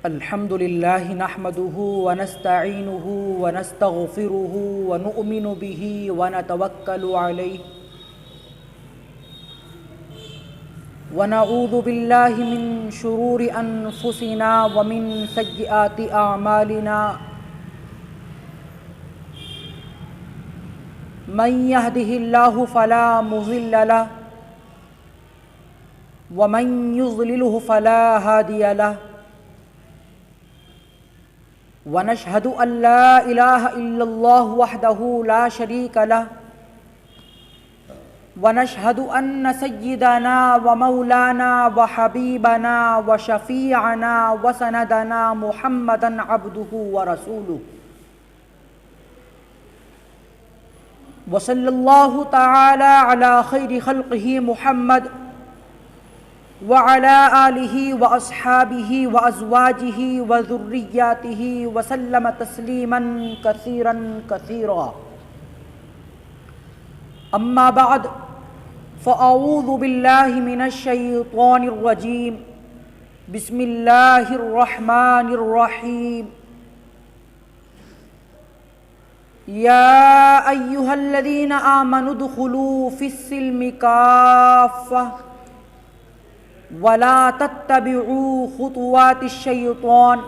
الحمد لله نحمده ونستعينه ونستغفره ونؤمن به ونتوكل عليه ونعوذ بالله من شرور أنفسنا ومن سيئات أعمالنا من يهده الله فلا مضل له ومن يضلله فلا هادي له ونشهد أن لا إله إلا الله وحده لا شريك له ونشهد أن سيدنا ومولانا وحبيبنا وشفيعنا وسندنا محمدا عبده ورسوله وصلى الله تعالى على خير خلقه محمد وعلى آله وأصحابه وأزواجه وذرياته وسلم تسليما كثيرا كثيرا أما بعد فأعوذ بالله من الشيطان الرجيم بسم الله الرحمن الرحيم يا أيها الذين آمنوا ادخلوا في السلم كافة ولا تتبعوا خطوات الشيطان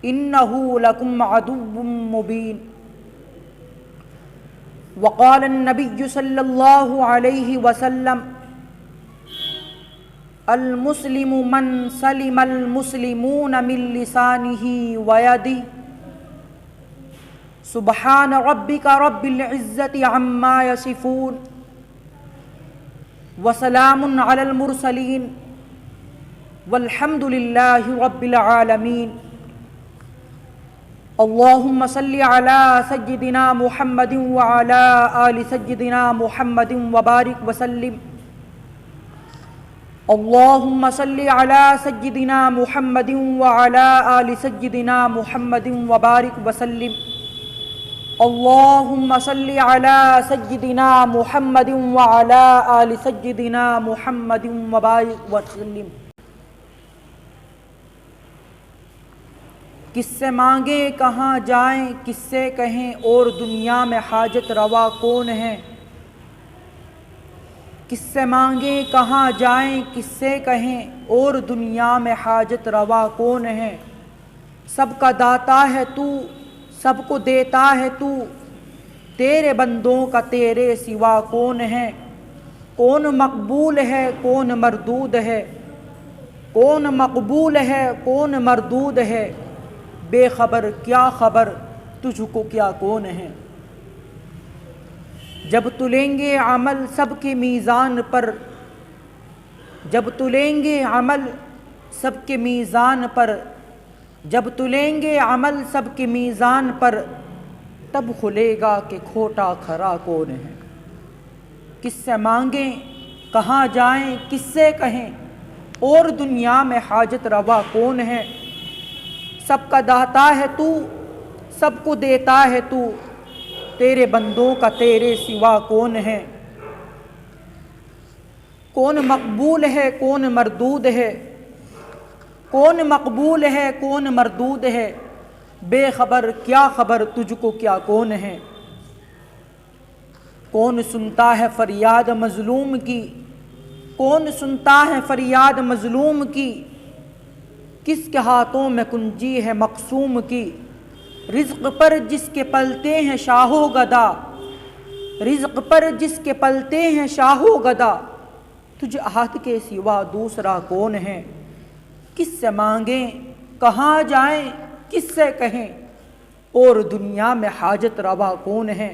إنه لكم عدو مبين وقال النبي صلى الله عليه وسلم المسلم من سلم المسلمون من لسانه ويده سبحان ربك رب العزة عما يصفون وسلام على المرسلين والحمد لله رب العالمين اللهم صل على سيدنا محمد وعلى آل سيدنا محمد وبارك وسلم اللهم صل على سيدنا محمد وعلى آل سيدنا محمد وبارك وسلم اللهم صل على سيدنا محمد وعلى آل سيدنا محمد وبارك وسلم کس سے مانگیں کہاں جائیں کس سے کہیں اور دنیا میں حاجت روا کون ہے کس سے مانگیں کہاں جائیں کس سے کہیں اور دنیا میں حاجت روا کون ہے سب کا داتا ہے تو سب کو دیتا ہے تو تیرے بندوں کا تیرے سوا کون ہے کون مقبول ہے کون مردود ہے کون مقبول ہے کون مردود ہے بے خبر کیا خبر تجھ کو کیا کون ہے جب تلیں گے عمل سب کے میزان پر جب تلیں گے عمل سب کے میزان پر جب تلیں گے عمل سب کے میزان پر تب کھلے گا کہ کھوٹا کھرا کون ہے کس سے مانگیں کہاں جائیں کس سے کہیں اور دنیا میں حاجت روا کون ہے سب کا داتا ہے تو سب کو دیتا ہے تو تیرے بندوں کا تیرے سوا کون ہے کون مقبول ہے کون مردود ہے کون مقبول ہے کون مردود ہے بے خبر کیا خبر تجھ کو کیا کون ہے کون سنتا ہے فریاد مظلوم کی کون سنتا ہے فریاد مظلوم کی کس کے ہاتھوں میں کنجی ہے مقسوم کی رزق پر جس کے پلتے ہیں شاہ و گدا رزق پر جس کے پلتے ہیں شاہ و گدا تجھ ہاتھ کے سوا دوسرا کون ہے کس سے مانگیں کہاں جائیں کس سے کہیں اور دنیا میں حاجت روا کون ہے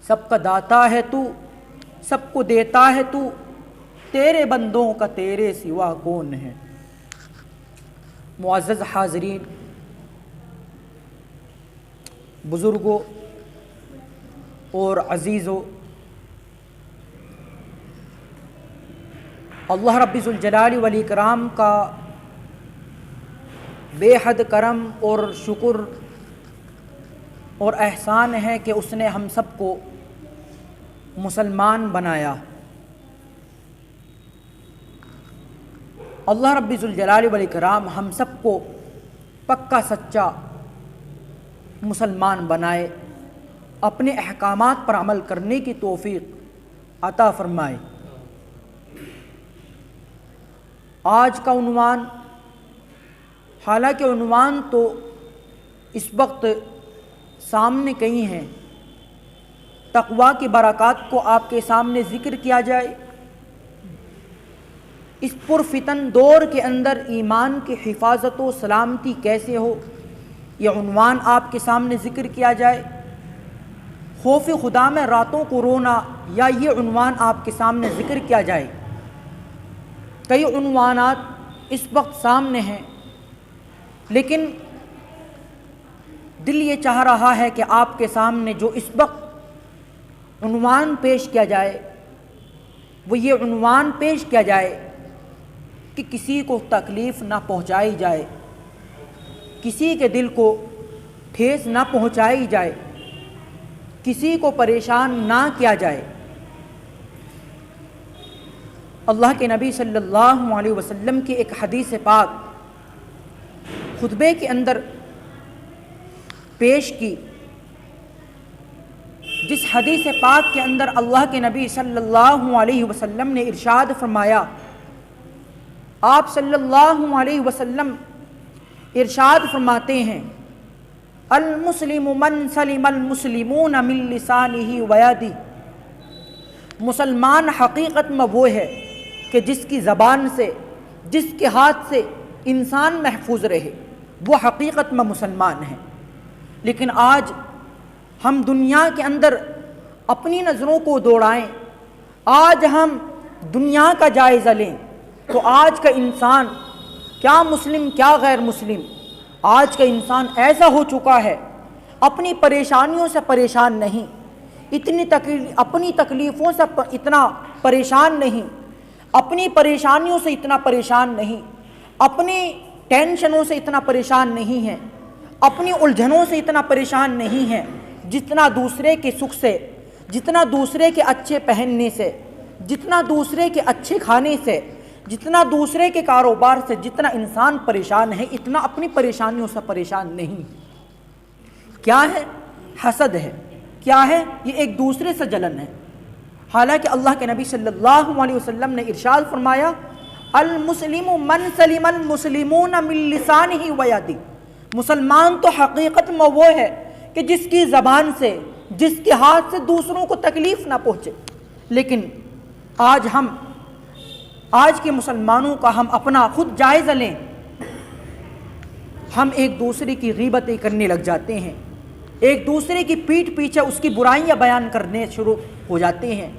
سب کا داتا ہے تو سب کو دیتا ہے تو تیرے بندوں کا تیرے سوا کون ہے معزز حاضرین بزرگوں اور عزیزوں اللہ رب ذوالجلال والاکرام کا بے حد کرم اور شکر اور احسان ہے کہ اس نے ہم سب کو مسلمان بنایا اللہ رب ذوالجلال والاکرام ہم سب کو پکا سچا مسلمان بنائے، اپنے احکامات پر عمل کرنے کی توفیق عطا فرمائے۔ آج کا عنوان، حالانکہ عنوان تو اس وقت سامنے کئی ہیں، تقویٰ کی برکات کو آپ کے سامنے ذکر کیا جائے، اس پرفتن دور کے اندر ایمان کی حفاظت و سلامتی کیسے ہو، یہ عنوان آپ کے سامنے ذکر کیا جائے، خوف خدا میں راتوں کو رونا، یا یہ عنوان آپ کے سامنے ذکر کیا جائے۔ کئی عنوانات اس وقت سامنے ہیں، لیکن دل یہ چاہ رہا ہے کہ آپ کے سامنے جو اس وقت عنوان پیش کیا جائے وہ یہ عنوان پیش کیا جائے کہ کسی کو تکلیف نہ پہنچائی جائے، کسی کے دل کو ٹھیس نہ پہنچائی جائے، کسی کو پریشان نہ کیا جائے۔ اللہ کے نبی صلی اللہ علیہ وسلم کی ایک حدیث پاک خطبے کے اندر پیش کی، جس حدیث پاک کے اندر اللہ کے نبی صلی اللہ علیہ وسلم نے ارشاد فرمایا، آپ صلی اللہ علیہ وسلم ارشاد فرماتے ہیں، المسلم من سلم المسلمون من لسانہ ویدہ، مسلمان حقیقت میں وہ ہے کہ جس کی زبان سے، جس کے ہاتھ سے انسان محفوظ رہے، وہ حقیقت میں مسلمان ہے۔ لیکن آج ہم دنیا کے اندر اپنی نظروں کو دوڑائیں، آج ہم دنیا کا جائزہ لیں تو آج کا انسان کیا مسلم کیا غیر مسلم، آج کا انسان ایسا ہو چکا ہے، اپنی پریشانیوں سے پریشان نہیں، اپنی تکلیفوں سے اتنا پریشان نہیں، اپنی پریشانیوں سے اتنا پریشان نہیں، اپنی ٹینشنوں سے اتنا پریشان نہیں ہے، اپنی الجھنوں سے اتنا پریشان نہیں ہے، جتنا دوسرے کے سکھ سے، جتنا دوسرے کے اچھے پہننے سے، جتنا دوسرے کے اچھے کھانے سے، جتنا دوسرے کے کاروبار سے جتنا انسان پریشان ہے، اتنا اپنی پریشانیوں سے پریشان نہیں۔ کیا ہے؟ حسد ہے۔ کیا ہے؟ یہ ایک دوسرے سے جلن ہے۔ حالانکہ اللہ کے نبی صلی اللہ علیہ وسلم نے ارشاد فرمایا، المسلم من سلم المسلمون من لسانہ ویدہ، مسلمان تو حقیقت میں وہ ہے کہ جس کی زبان سے، جس کے ہاتھ سے دوسروں کو تکلیف نہ پہنچے۔ لیکن آج کے مسلمانوں کا ہم اپنا خود جائزہ لیں، ہم ایک دوسرے کی غیبتیں کرنے لگ جاتے ہیں، ایک دوسرے کی پیٹھ پیچھے اس کی برائیاں بیان کرنے شروع ہو جاتے ہیں،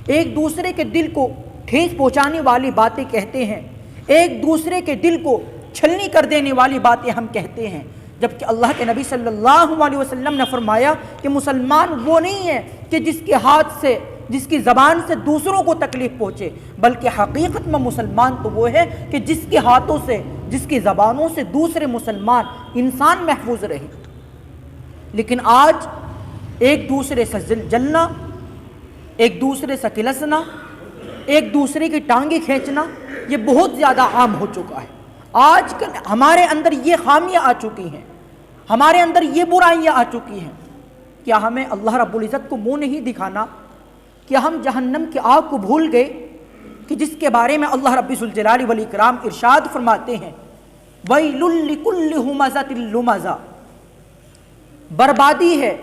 ایک دوسرے کے دل کو ٹھیس پہنچانے والی باتیں کہتے ہیں، ایک دوسرے کے دل کو چھلنی کر دینے والی باتیں ہم کہتے ہیں، جبکہ اللہ کے نبی صلی اللہ علیہ وسلم نے فرمایا کہ مسلمان وہ نہیں ہے کہ جس کے ہاتھ سے، جس کی زبان سے دوسروں کو تکلیف پہنچے، بلکہ حقیقت میں مسلمان تو وہ ہے کہ جس کے ہاتھوں سے، جس کی زبانوں سے دوسرے مسلمان انسان محفوظ رہے۔ لیکن آج ایک دوسرے سے جلنا، ایک دوسرے سے کلسنا، ایک دوسرے کی ٹانگیں کھینچنا، یہ بہت زیادہ عام ہو چکا ہے۔ آج کل ہمارے اندر یہ خامیاں آ چکی ہیں، ہمارے اندر یہ برائیاں آ چکی ہیں۔ کیا ہمیں اللہ رب العزت کو منہ نہیں دکھانا؟ کیا ہم جہنم کی آگ کو بھول گئے کہ جس کے بارے میں اللہ رب ذوالجلال والاکرام ارشاد فرماتے ہیں، وَيْلٌ لِكُلِّ ہُمَزَةٍ لُمَزَةٍ، بربادی ہے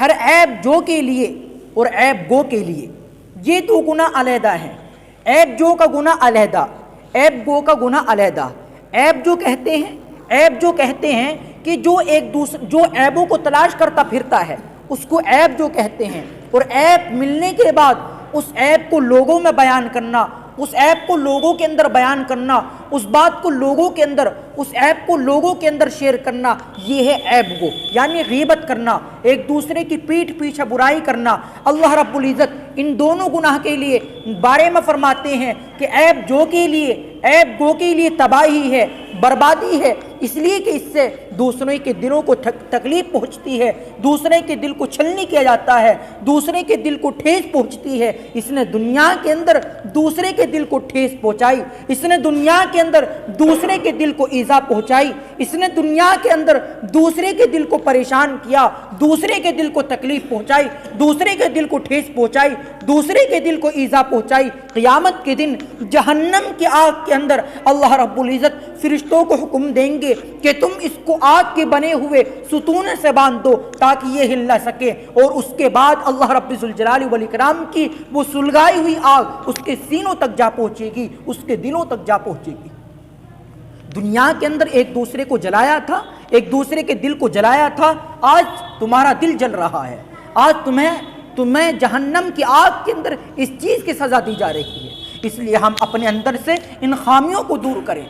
ہر عیب جو کے لیے اور عیب گو کے لیے۔ یہ دو گناہ علیحدہ ہیں، عیب جو کا گناہ علیحدہ، عیب گو کا گناہ علیحدہ۔ عیب جو کہتے ہیں کہ جو عیبوں کو تلاش کرتا پھرتا ہے اس کو عیب جو کہتے ہیں، اور عیب ملنے کے بعد اس عیب کو لوگوں میں بیان کرنا، اس عیب کو لوگوں کے اندر بیان کرنا، اس بات کو لوگوں کے اندر، اس عیب کو لوگوں کے اندر شیئر کرنا، یہ ہے عیب گو، یعنی غیبت کرنا، ایک دوسرے کی پیٹھ پیچھے برائی کرنا۔ اللہ رب العزت ان دونوں گناہ کے لیے بارے میں فرماتے ہیں کہ عیب جو کے لیے، عیب گو کے لیے تباہی ہے، بربادی ہے، اس لیے کہ اس سے دوسرے کے دلوں کو تکلیف پہنچتی ہے، دوسرے کے دل کو چھلنی کیا جاتا ہے، دوسرے کے دل کو ٹھیس پہنچتی ہے۔ اس نے دنیا کے اندر دوسرے کے دل کو ٹھیس پہنچائی، اس نے دنیا کے اندر دوسرے کے دل کو ایذا پہنچائی، اس نے دنیا کے اندر دوسرے کے دل کو پریشان کیا، دوسرے کے دل کو تکلیف پہنچائی، دوسرے کے دل کو ٹھیس پہنچائی، دوسرے کے دل کو ایذا پہنچائی۔ قیامت کے دن جہنم کی آگ کے اندر اللہ رب العزت فرشتوں کو حکم دیں گے کہ تم اس کو آگ کے بنے ہوئے ستون سے باندھ دو تاکہ یہ ہل نہ سکے، اور اس کے بعد اللہ رب ذوالجلال والاکرام کی وہ سلگائی ہوئی آگ اس کے سینوں تک جا پہنچے گی، اس کے دلوں تک جا پہنچے گی۔ دنیا کے اندر ایک دوسرے کو جلایا تھا، ایک دوسرے کے دل کو جلایا تھا، آج تمہارا دل جل رہا ہے، آج تمہیں جہنم کی آگ کے اندر اس چیز کی سزا دی جا رہی ہے۔ اس لیے ہم اپنے اندر سے ان خامیوں کو دور کریں،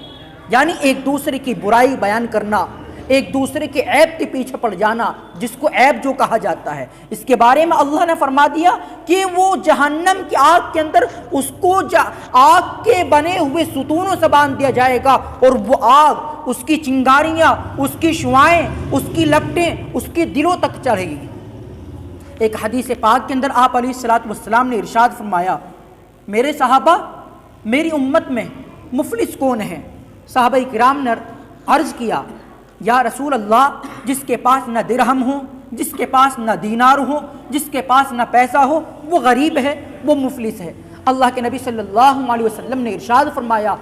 یعنی ایک دوسرے کی برائی بیان کرنا، ایک دوسرے کے عیب کے پیچھے پڑ جانا، جس کو عیب جو کہا جاتا ہے، اس کے بارے میں اللہ نے فرما دیا کہ وہ جہنم کی آگ کے اندر اس کو آگ کے بنے ہوئے ستونوں سے باندھ دیا جائے گا، اور وہ آگ، اس کی چنگاریاں، اس کی شعاعیں، اس کی لپٹیں اس کے دلوں تک چڑھے گی۔ ایک حدیث پاک کے اندر آپ علیہ الصلوۃ والسلام نے ارشاد فرمایا، میرے صحابہ، میری امت میں مفلس کون ہے؟ صحابہ کرام نے عرض کیا، یا رسول اللہ، جس کے پاس نہ درہم ہو، جس کے پاس نہ دینار ہو، جس کے پاس نہ پیسہ ہو، وہ غریب ہے، وہ مفلس ہے۔ اللہ کے نبی صلی اللہ علیہ وسلم نے ارشاد فرمایا،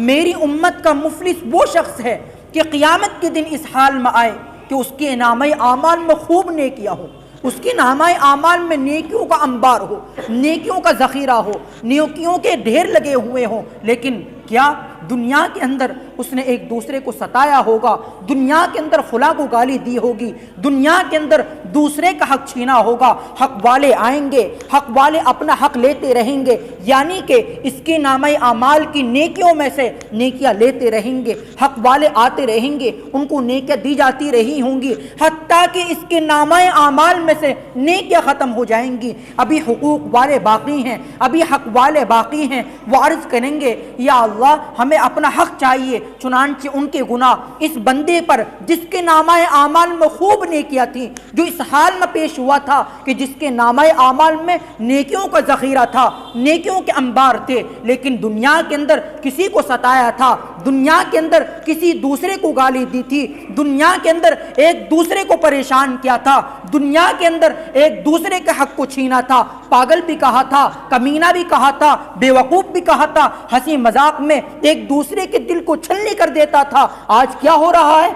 میری امت کا مفلس وہ شخص ہے کہ قیامت کے دن اس حال میں آئے کہ اس کے نامہ اعمال میں خوب نیکیاں ہو، اس کی نامہ اعمال میں نیکیوں کا انبار ہو، نیکیوں کا ذخیرہ ہو، نیکیوں کے ڈھیر لگے ہوئے ہوں، لیکن کیا دنیا کے اندر اس نے ایک دوسرے کو ستایا ہوگا، دنیا کے اندر فلاں کو گالی دی ہوگی، دنیا کے اندر دوسرے کا حق چھینا ہوگا، حق والے آئیں گے، حق والے اپنا حق لیتے رہیں گے، یعنی کہ اس کے نامہ اعمال کی نیکیوں میں سے نیکیاں لیتے رہیں گے، حق والے آتے رہیں گے، ان کو نیکیاں دی جاتی رہی ہوں گی، حتیٰ کہ اس کے نامہ اعمال میں سے نیکیاں ختم ہو جائیں گی، ابھی حقوق والے باقی ہیں، ابھی حق والے باقی ہیں۔ وہ عرض کریں گے، یا اللہ ہمیں اپنا حق چاہیے، چنانچہ ان کے گناہ اس بندے پر جس کے نامہ اعمال میں خوب نیکیاں تھیں، جو اس حال میں پیش ہوا تھا کہ جس کے نامہ اعمال میں نیکیوں کا ذخیرہ تھا، نیکیوں کے انبار تھے، لیکن دنیا کے اندر کسی کو ستایا تھا، دنیا کے اندر کسی دوسرے کو گالی دی تھی، دنیا کے اندر ایک دوسرے کو پریشان کیا تھا، دنیا کے اندر ایک دوسرے کے حق کو چھینا تھا، پاگل بھی کہا تھا، کمینہ بھی کہا تھا، بے وقوف بھی کہا تھا، ہنسی مذاق میں ایک دوسرے کے دل کو چھلنی کر دیتا تھا۔ آج کیا ہو رہا ہے؟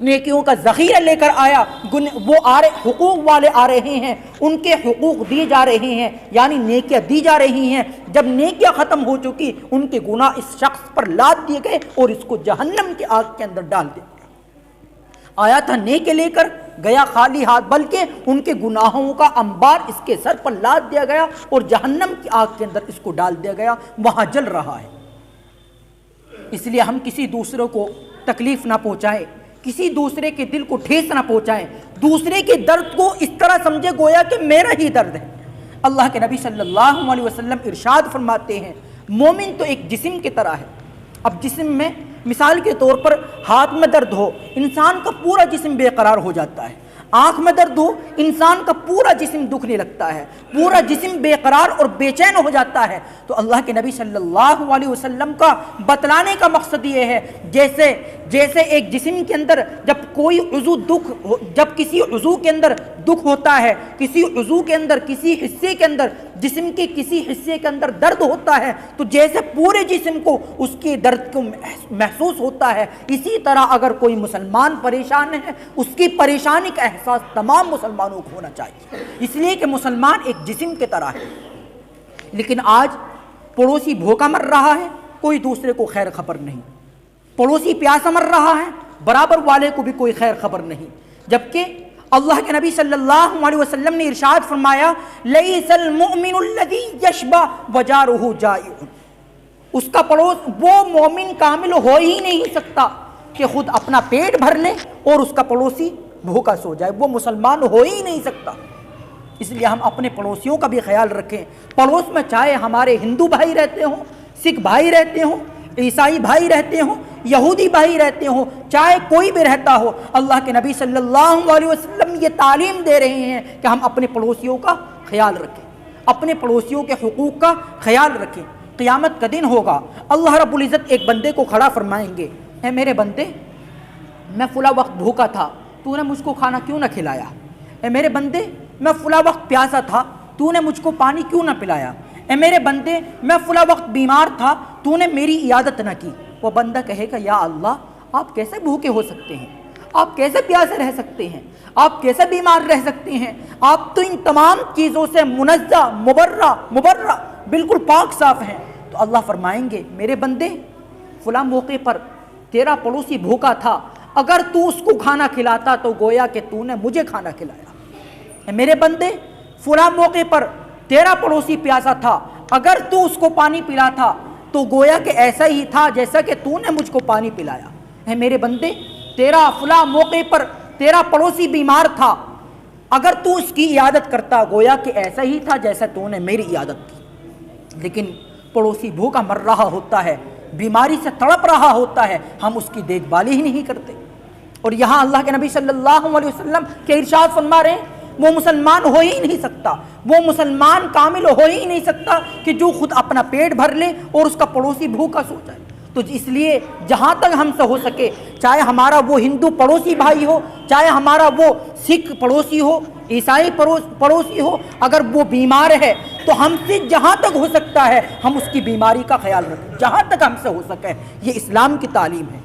نیکیوں کا ذخیرہ لے کر آیا، وہ حقوق والے آ رہے ہیں، ان کے حقوق دیے جا رہے ہیں، یعنی نیکیاں دی جا رہی ہیں۔ جب نیکیاں ختم ہو چکی، ان کے گناہ اس شخص پر لاد دیے گئے اور اس کو جہنم کی آگ کے اندر ڈال دیا۔ آیا تھا نیکی لے کر، گیا خالی ہاتھ، بلکہ ان کے گناہوں کا انبار اس کے سر پر لاد دیا گیا اور جہنم کی آگ کے اندر اس کو ڈال دیا گیا، وہاں جل رہا ہے۔ اس لیے ہم کسی دوسرے کو تکلیف نہ پہنچائیں، کسی دوسرے کے دل کو ٹھیس نہ پہنچائیں، دوسرے کے درد کو اس طرح سمجھے گویا کہ میرا ہی درد ہے۔ اللہ کے نبی صلی اللہ علیہ وسلم ارشاد فرماتے ہیں، مومن تو ایک جسم کی طرح ہے۔ اب جسم میں مثال کے طور پر ہاتھ میں درد ہو، انسان کا پورا جسم بے قرار ہو جاتا ہے، آنکھ میں درد ہو، انسان کا پورا جسم دکھنے لگتا ہے، پورا جسم بے قرار اور بے چین ہو جاتا ہے۔ تو اللہ کے نبی صلی اللہ علیہ وسلم کا بتلانے کا مقصد یہ ہے، جیسے ایک جسم کے اندر جب کسی عضو کے اندر دکھ ہوتا ہے، کسی عضو کے اندر، کسی حصے کے اندر، جسم کے کسی حصے کے اندر درد ہوتا ہے، تو جیسے پورے جسم کو اس کے درد کو محسوس ہوتا ہے، اسی طرح اگر کوئی مسلمان پریشان ہے، اس کی پریشانی کا احساس تمام مسلمانوں کو ہونا چاہیے، اس لیے کہ مسلمان ایک جسم کی طرح ہے۔ لیکن آج پڑوسی بھوکا مر رہا ہے، کوئی دوسرے کو خیر خبر نہیں، پڑوسی پیاسا مر رہا ہے، برابر والے کو بھی کوئی خیر خبر نہیں، جبکہ اللہ کے نبی صلی اللہ علیہ وسلم نے ارشاد فرمایا، لیس المؤمن الذی یشبع وجارہ جائع، اس کا پڑوس وہ مومن کامل ہو ہی نہیں سکتا کہ خود اپنا پیٹ بھر لے اور اس کا پڑوسی بھوکا سو جائے، وہ مسلمان ہو ہی نہیں سکتا۔ اس لیے ہم اپنے پڑوسیوں کا بھی خیال رکھیں، پڑوس میں چاہے ہمارے ہندو بھائی رہتے ہوں، سکھ بھائی رہتے ہوں، عیسائی بھائی رہتے ہوں، یہودی بھائی رہتے ہوں، چاہے کوئی بھی رہتا ہو، اللہ کے نبی صلی اللہ علیہ وسلم یہ تعلیم دے رہے ہیں کہ ہم اپنے پڑوسیوں کا خیال رکھیں، اپنے پڑوسیوں کے حقوق کا خیال رکھیں۔ قیامت کا دن ہوگا، اللہ رب العزت ایک بندے کو کھڑا فرمائیں گے، اے میرے بندے، میں فلاں وقت بھوکا تھا، تو نے مجھ کو کھانا کیوں نہ کھلایا؟ اے میرے بندے، میں فلاں وقت پیاسا تھا، تو نے مجھ کو پانی کیوں نہ پلایا؟ اے میرے بندے، میں فلاں وقت بیمار تھا، تو نے میری عیادت نہ کی۔ وہ بندہ کہے گا، یا اللہ، آپ کیسے بھوکے ہو سکتے ہیں؟ آپ کیسے پیاسے رہ سکتے ہیں؟ آپ کیسے بیمار رہ سکتے ہیں؟ آپ تو ان تمام چیزوں سے منزہ، مبرہ، بالکل پاک صاف ہیں۔ تو اللہ فرمائیں گے، میرے بندے، فلاں موقع پر تیرا پڑوسی بھوکا تھا، اگر تو اس کو کھانا کھلاتا تو گویا کہ تو نے مجھے کھانا کھلایا۔ اے میرے بندے، فلاں موقع پر تیرا پڑوسی پیاسا تھا، اگر تو اس کو پانی پلاتا تو گویا کہ ایسا ہی تھا جیسا کہ تو نے مجھ کو پانی پلایا۔ اے میرے بندے، تیرا فلاں موقع پر تیرا پڑوسی بیمار تھا، اگر تو اس کی عیادت کرتا گویا کہ ایسا ہی تھا جیسا تو نے میری عیادت کی۔ لیکن پڑوسی بھوکا مر رہا ہوتا ہے، بیماری سے تڑپ رہا ہوتا ہے، ہم اس کی دیکھ بھال ہی نہیں کرتے۔ اور یہاں اللہ کے نبی صلی اللہ علیہ وسلم کے ارشاد فرما رہے ہیں، وہ مسلمان ہو ہی نہیں سکتا، وہ مسلمان کامل ہو ہی نہیں سکتا کہ جو خود اپنا پیٹ بھر لے اور اس کا پڑوسی بھوکا سو جائے۔ تو اس لیے جہاں تک ہم سے ہو سکے، چاہے ہمارا وہ ہندو پڑوسی بھائی ہو، چاہے ہمارا وہ سکھ پڑوسی ہو، عیسائی پڑوسی ہو، اگر وہ بیمار ہے تو ہم سے جہاں تک ہو سکتا ہے ہم اس کی بیماری کا خیال رکھیں، جہاں تک ہم سے ہو سکے۔ یہ اسلام کی تعلیم ہے۔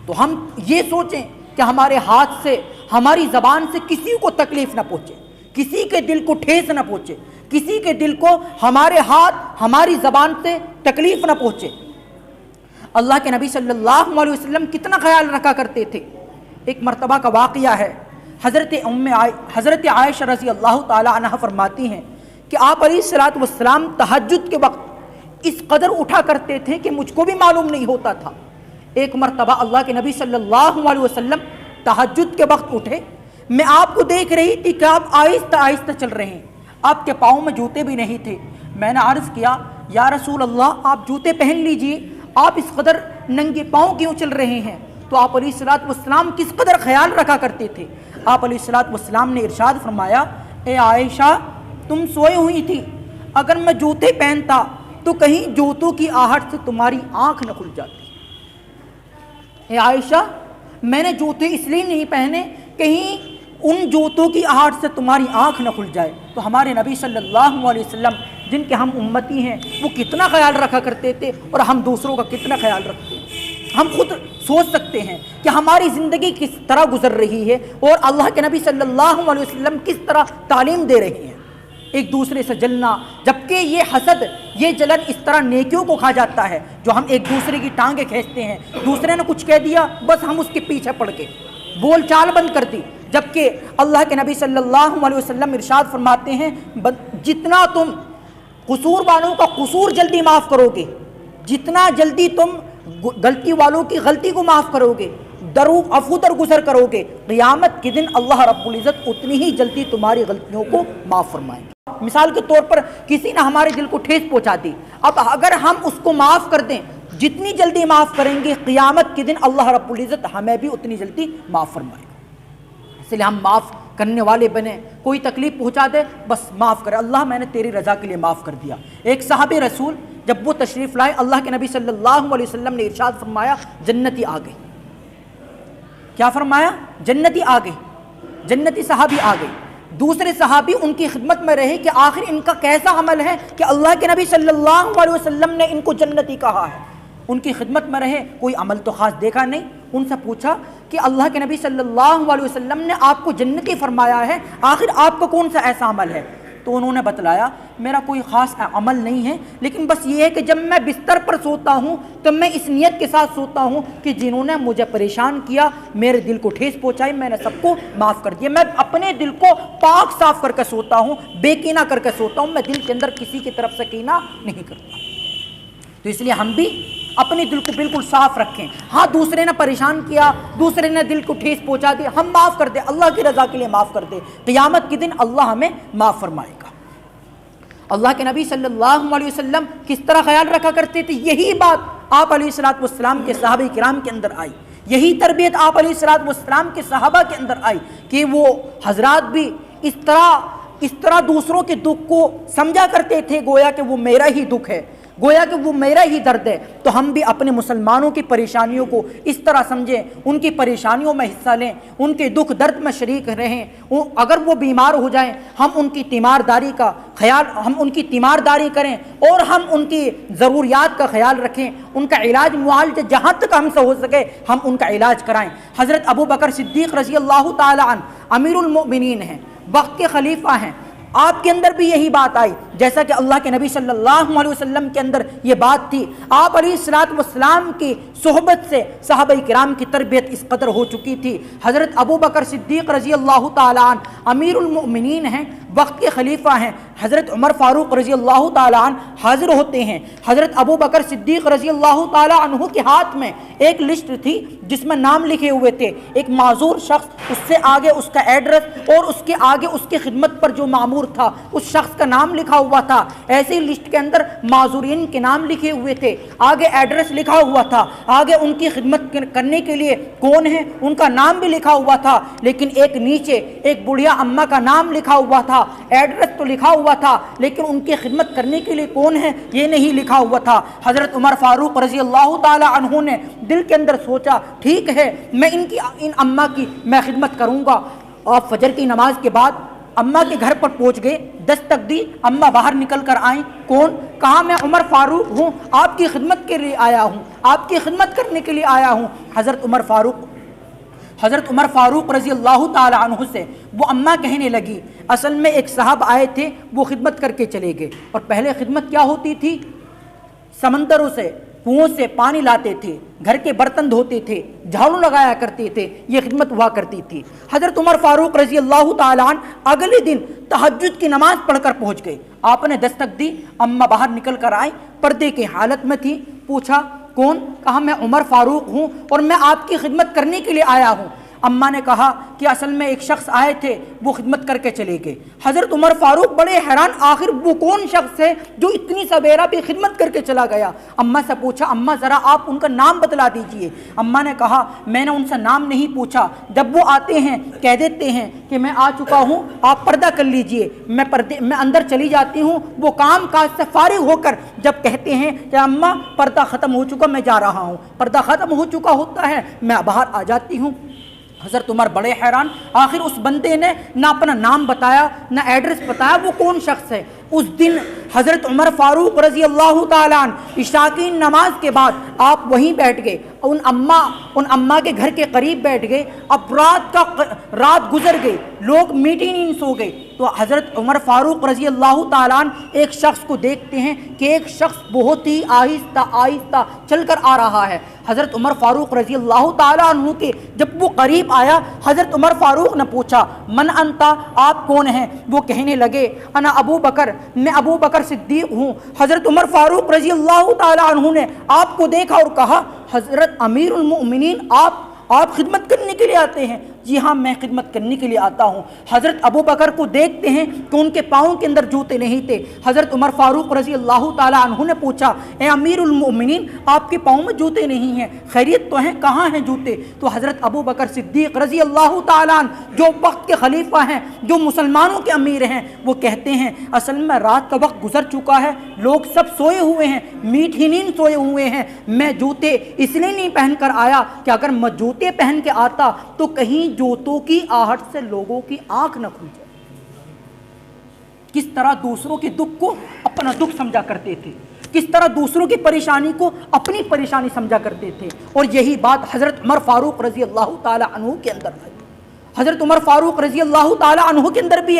تو ہم یہ سوچیں کہ ہمارے ہاتھ سے، ہماری زبان سے کسی کو تکلیف نہ پہنچے، کسی کے دل کو ٹھیس نہ پہنچے، کسی کے دل کو ہمارے ہاتھ، ہماری زبان سے تکلیف نہ پہنچے۔ اللہ کے نبی صلی اللہ علیہ وسلم کتنا خیال رکھا کرتے تھے۔ ایک مرتبہ کا واقعہ ہے، حضرت عائشہ رضی اللہ تعالی عنہ فرماتی ہیں کہ آپ علیہ الصلوۃ والسلام تہجد کے وقت اس قدر اٹھا کرتے تھے کہ مجھ کو بھی معلوم نہیں ہوتا تھا۔ ایک مرتبہ اللہ کے نبی صلی اللہ علیہ وسلم تہجد کے وقت اٹھے، میں آپ کو دیکھ رہی تھی کہ آپ آہستہ آہستہ چل رہے ہیں، آپ کے پاؤں میں جوتے بھی نہیں تھے۔ میں نے عرض کیا، یا رسول اللہ، آپ جوتے پہن لیجئے، آپ اس قدر ننگے پاؤں کیوں چل رہے ہیں؟ تو آپ علیہ الصلوۃ والسلام کس قدر خیال رکھا کرتے تھے۔ آپ علیہ الصلوۃ والسلام نے ارشاد فرمایا، اے عائشہ، تم سوئی ہوئی تھی، اگر میں جوتے پہنتا تو کہیں جوتوں کی آہٹ سے تمہاری آنکھ نہ کھل جاتی۔ اے عائشہ، میں نے جوتے اس لیے نہیں پہنے کہیں ان جوتوں کی آہٹ سے تمہاری آنکھ نہ کھل جائے۔ تو ہمارے نبی صلی اللہ علیہ وسلم، جن کے ہم امتی ہیں، وہ کتنا خیال رکھا کرتے تھے اور ہم دوسروں کا کتنا خیال رکھتے ہیں۔ ہم خود سوچ سکتے ہیں کہ ہماری زندگی کس طرح گزر رہی ہے اور اللہ کے نبی صلی اللہ علیہ وسلم کس طرح تعلیم دے رہے ہیں۔ ایک دوسرے سے جلنا، جبکہ یہ حسد، یہ جلن اس طرح نیکیوں کو کھا جاتا ہے، جو ہم ایک دوسرے کی ٹانگیں کھینچتے ہیں، دوسرے نے کچھ کہہ دیا بس ہم اس کے پیچھے پڑ کے بول چال بند کر دی، جبکہ اللہ کے نبی صلی اللہ علیہ وسلم ارشاد فرماتے ہیں، جتنا تم قصور والوں کا قصور جلدی معاف کرو گے، جتنا جلدی تم غلطی والوں کی غلطی کو معاف کرو گے، عفو درگزر کرو گے، قیامت کے دن اللہ رب العزت اتنی ہی جلدی تمہاری غلطیوں کو معاف فرمائیں گے۔ مثال کے طور پر کسی نے ہمارے دل کو ٹھیس پہنچا دی، اب اگر ہم اس کو معاف کر دیں، جتنی جلدی معاف کریں گے قیامت کے دن اللہ رب العزت ہمیں بھی اتنی جلدی معاف فرمائے گا۔ اس لیے ہم معاف کرنے والے بنیں، کوئی تکلیف پہنچا دے بس معاف کرے، اللہ میں نے تیری رضا کے لیے معاف کر دیا۔ ایک صحابی رسول جب وہ تشریف لائے، اللہ کے نبی صلی اللہ علیہ وسلم نے ارشاد فرمایا، جنتی آ گئی۔ کیا فرمایا؟ جنتی آ گئی، جنتی صحابی آ گئی۔ دوسرے صحابی ان کی خدمت میں رہے کہ آخر ان کا کیسا عمل ہے کہ اللہ کے نبی صلی اللہ علیہ وسلم نے ان کو جنتی کہا ہے۔ ان کی خدمت میں رہے، کوئی عمل تو خاص دیکھا نہیں، ان سے پوچھا کہ اللہ کے نبی صلی اللہ علیہ وسلم نے آپ کو جنتی فرمایا ہے، آخر آپ کا کون سا ایسا عمل ہے؟ تو انہوں نے بتلایا، میرا کوئی خاص عمل نہیں ہے، لیکن بس یہ ہے کہ جب میں بستر پر سوتا ہوں تو میں اس نیت کے ساتھ سوتا ہوں کہ جنہوں نے مجھے پریشان کیا، میرے دل کو ٹھیس پہنچائی، میں نے سب کو معاف کر دیا۔ میں اپنے دل کو پاک صاف کر کے سوتا ہوں، بے کینہ کر کے سوتا ہوں، میں دل کے اندر کسی کی طرف سے کینہ نہیں کرتا۔ تو اس لیے ہم بھی اپنے دل کو بالکل صاف رکھیں۔ ہاں، دوسرے نے پریشان کیا، دوسرے نے دل کو ٹھیس پہنچا دی، ہم معاف کر دیں، اللہ کی رضا کے لیے معاف کر دیں، قیامت کے دن اللہ ہمیں معاف فرمائے گا۔ اللہ کے نبی صلی اللہ علیہ وسلم کس طرح خیال رکھا کرتے تھے، یہی بات آپ علیہ السلام کے صحابہ کرام کے اندر آئی، یہی تربیت آپ علیہ السلام کے صحابہ کے اندر آئی کہ وہ حضرات بھی اس طرح دوسروں کے دکھ کو سمجھا کرتے تھے گویا کہ وہ میرا ہی دکھ ہے، گویا کہ وہ میرا ہی درد ہے۔ تو ہم بھی اپنے مسلمانوں کی پریشانیوں کو اس طرح سمجھیں، ان کی پریشانیوں میں حصہ لیں، ان کے دکھ درد میں شریک رہیں۔ اگر وہ بیمار ہو جائیں ہم ان کی تیمارداری کریں اور ہم ان کی ضروریات کا خیال رکھیں، ان کا علاج معالجہ جہاں تک ہم سے ہو سکے ہم ان کا علاج کرائیں۔ حضرت ابو بکر صدیق رضی اللہ تعالی عنہ امیر المؤمنین ہیں، وقت کے خلیفہ ہیں، آپ کے اندر بھی یہی بات آئی جیسا کہ اللہ کے نبی صلی اللہ علیہ وسلم کے اندر یہ بات تھی۔ آپ علیہ السلام کی صحبت سے صحابہ کرام کی تربیت اس قدر ہو چکی تھی۔ حضرت ابو بکر صدیق رضی اللہ تعالیٰ عنہ امیر المؤمنین ہیں، وقت کے خلیفہ ہیں۔ حضرت عمر فاروق رضی اللہ تعالیٰ عنہ حاضر ہوتے ہیں۔ حضرت ابو بکر صدیق رضی اللہ تعالیٰ عنہ کے ہاتھ میں ایک لسٹ تھی جس میں نام لکھے ہوئے تھے، ایک معذور شخص، اس سے آگے اس کا ایڈریس اور اس کے آگے اس کی خدمت پر جو مامور تھا اس شخص کا نام لکھا ہوا تھا۔ ایسی لسٹ کے اندر معذورین کے نام لکھے ہوئے تھے، آگے ایڈریس لکھا ہوا تھا، آگے ان کی خدمت کرنے کے لیے کون ہے ان کا نام بھی لکھا ہوا تھا، لیکن ایک نیچے ایک بڑھیا اماں کا نام لکھا ہوا تھا۔ ایڈریس تو لکھا ہوا تھا لیکن ان کی خدمت کرنے کے لیے کون ہے یہ نہیں لکھا ہوا تھا۔ حضرت عمر فاروق رضی اللہ تعالی عنہ نے دل کے اندر سوچا ٹھیک ہے میں ان اماں کی میں خدمت کروں گا۔ اور فجر کی نماز کے بعد اماں کے گھر پر پہنچ گئے، دستک دی، اماں باہر نکل کر آئیں، کون؟ کہا میں عمر فاروق ہوں، آپ کی خدمت کے لیے آیا ہوں، آپ کی خدمت کرنے کے لیے آیا ہوں۔ حضرت عمر فاروق رضی اللہ تعالی عنہ سے وہ اماں کہنے لگی اصل میں ایک صاحب آئے تھے وہ خدمت کر کے چلے گئے، اور پہلے خدمت کیا ہوتی تھی؟ سمندروں سے کنووں سے پانی لاتے تھے، گھر کے برتن دھوتے تھے، جھاڑو لگایا کرتے تھے، یہ خدمت ہوا کرتی تھی۔ حضرت عمر فاروق رضی اللہ تعالیٰ عنہ اگلے دن تہجد کی نماز پڑھ کر پہنچ گئے۔ آپ نے دستک دی، اماں باہر نکل کر آئیں، پردے کی حالت میں تھی، پوچھا کون؟ کہا میں عمر فاروق ہوں اور میں آپ کی خدمت کرنے کے لیے آیا ہوں۔ اماں نے کہا کہ اصل میں ایک شخص آئے تھے وہ خدمت کر کے چلے گئے۔ حضرت عمر فاروق بڑے حیران، آخر وہ کون شخص ہے جو اتنی سویرا بھی خدمت کر کے چلا گیا؟ اماں سے پوچھا اماں ذرا آپ ان کا نام بتلا دیجئے۔ اماں نے کہا میں نے ان سے نام نہیں پوچھا، جب وہ آتے ہیں کہہ دیتے ہیں کہ میں آ چکا ہوں آپ پردہ کر لیجئے، میں اندر چلی جاتی ہوں۔ وہ کام کاج سے فارغ ہو کر جب کہتے ہیں کہ اماں پردہ ختم ہو چکا میں جا رہا ہوں، پردہ ختم ہو چکا ہوتا ہے میں باہر آ جاتی ہوں۔ حضرت عمر بڑے حیران، آخر اس بندے نے نہ اپنا نام بتایا نہ ایڈریس بتایا، وہ کون شخص ہے؟ اس دن حضرت عمر فاروق رضی اللہ تعالیٰ عنہ عشاء کی نماز کے بعد آپ وہیں بیٹھ گئے، ان اماں کے گھر کے قریب بیٹھ گئے۔ اب رات گزر گئی، لوگ میٹھی نیند سو گئے، تو حضرت عمر فاروق رضی اللہ تعالیٰ عنہ ایک شخص کو دیکھتے ہیں کہ ایک شخص بہت ہی آہستہ چل کر آ رہا ہے۔ حضرت عمر فاروق رضی اللہ تعالیٰ عنہ کے جب وہ قریب آیا، حضرت عمر فاروق نے پوچھا من انتا، آپ کون ہیں؟ وہ کہنے لگے انا ابو بکر، میں ابو بکر صدیق ہوں۔ حضرت عمر فاروق رضی اللہ تعالیٰ عنہ نے آپ کو دیکھا اور کہا حضرت امیر المؤمنین آپ خدمت کرنے کے لیے آتے ہیں؟ جی ہاں میں خدمت کرنے کے لیے آتا ہوں۔ حضرت ابو بکر کو دیکھتے ہیں کہ ان کے پاؤں کے اندر جوتے نہیں تھے۔ حضرت عمر فاروق رضی اللہ تعالیٰ عنہ نے پوچھا اے امیر المؤمنین آپ کے پاؤں میں جوتے نہیں ہیں، خیریت تو ہیں، کہاں ہیں جوتے؟ تو حضرت ابو بکر صدیق رضی اللہ تعالیٰ عنہ جو وقت کے خلیفہ ہیں، جو مسلمانوں کے امیر ہیں، وہ کہتے ہیں اصل میں رات کا وقت گزر چکا ہے، لوگ سب سوئے ہوئے ہیں، میٹھی نیند سوئے ہوئے ہیں، میں جوتے اس لیے نہیں پہن کر آیا کہ اگر میں جوتے پہن کے آتا تو کہیں جوتوں کی آہٹ سے لوگوں کی آنکھ نہ کھل جائے۔ کس طرح دوسروں کے دکھ کو اپنا دکھ سمجھا کرتے تھے، کس طرح دوسروں کی پریشانی کو اپنی پریشانی سمجھا کرتے تھے، اور یہی بات حضرت عمر فاروق رضی اللہ تعالی عنہ کے اندر ہے۔ حضرت عمر فاروق رضی اللہ تعالی عنہ کے اندر بھی